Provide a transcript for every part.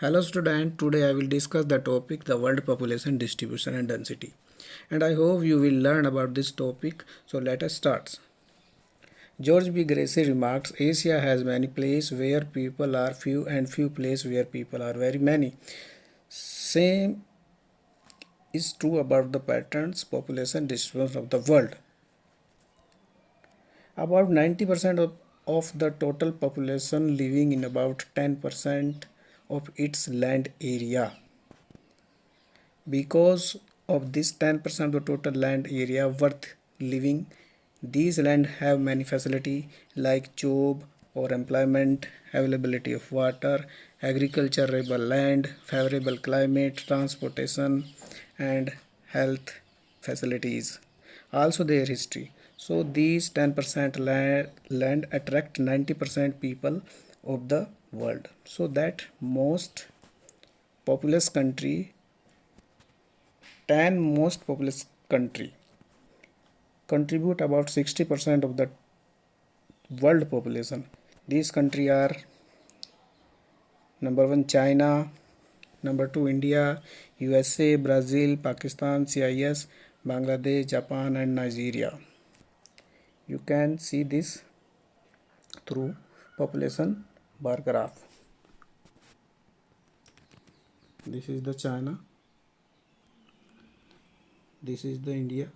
Hello student, today I will discuss the topic the world population distribution and density. And I hope you will learn about this topic. So let us start. George B. Gracie remarks Asia has many places where people are few and few places where people are very many. Same is true about the patterns population distribution of the world. About 90% of the total population living in about 10% of its land area. Because of this 10% of the total land area worth living, these land have many facility like job or employment, availability of water, agriculturable land, favorable climate, transportation and health facilities. Also their history. So these 10% land attract 90% people of the world. So that most populous country 10 most populous country contribute about 60% of the world population. These countries are number 1 China, number 2 India, USA, Brazil, Pakistan, CIS, Bangladesh, Japan and Nigeria. You can see this through population bar graph. This is the China. This is the India.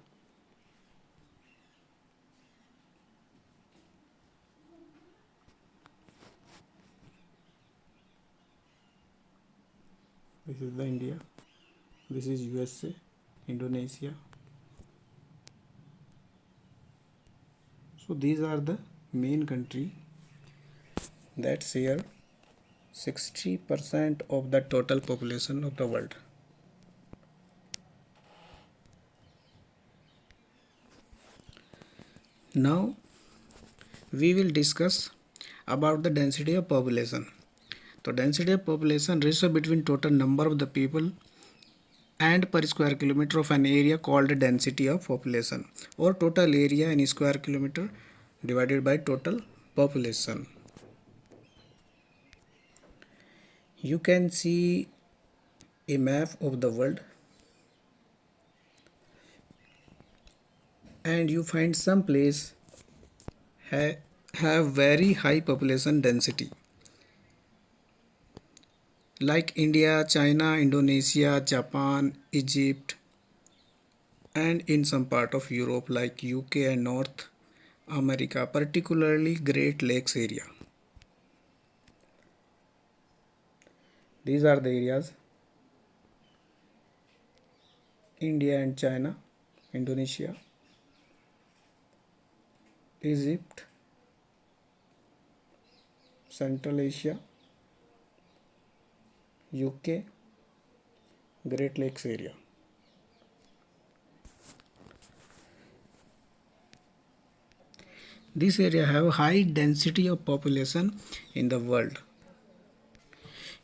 This is the India. This is USA, Indonesia. So these are the main country that share 60% of the total population of the world. Now we will discuss about the density of population. So density of population ratio between total number of the people and per square kilometer of an area called density of population, or total area in square kilometer divided by total population. You can see a map of the world and you find some place have very high population density like India, China, Indonesia, Japan, Egypt and in some part of Europe like UK and North America, particularly Great Lakes area. These are the areas: India and China, Indonesia, Egypt, Central Asia, UK, Great Lakes area. This area have high density of population in the world.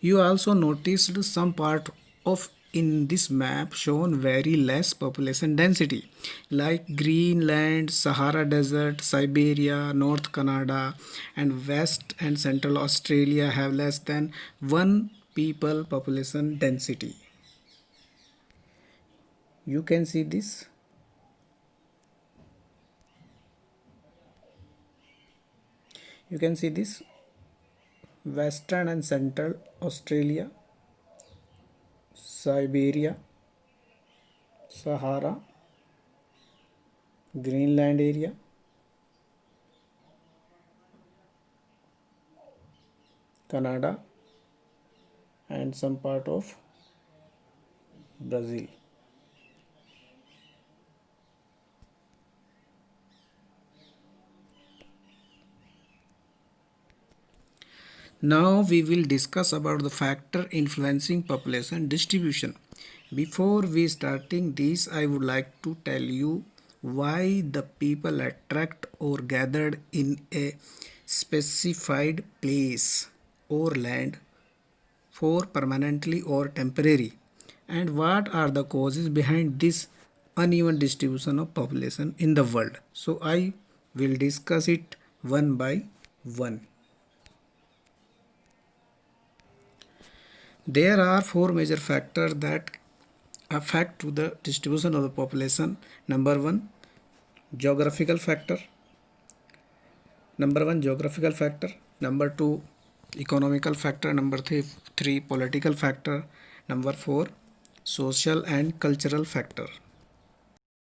You also noticed some part of in this map shown very less population density like Greenland, Sahara Desert, Siberia, North Canada and West and Central Australia have less than 1 people population density. You can see this. You can see this Western and Central Australia, Siberia, Sahara, Greenland area, Canada and some part of Brazil. Now we will discuss about the factor influencing population distribution. Before we starting this, I would like to tell you why the people attract or gathered in a specified place or land for permanently or temporary, and what are the causes behind this uneven distribution of population in the world. So I will discuss it one by one. There are four major factors that affect to the distribution of the population. Number one, geographical factor. Number one, geographical factor. Number two, economical factor. Number three, political factor. Number four, social and cultural factor.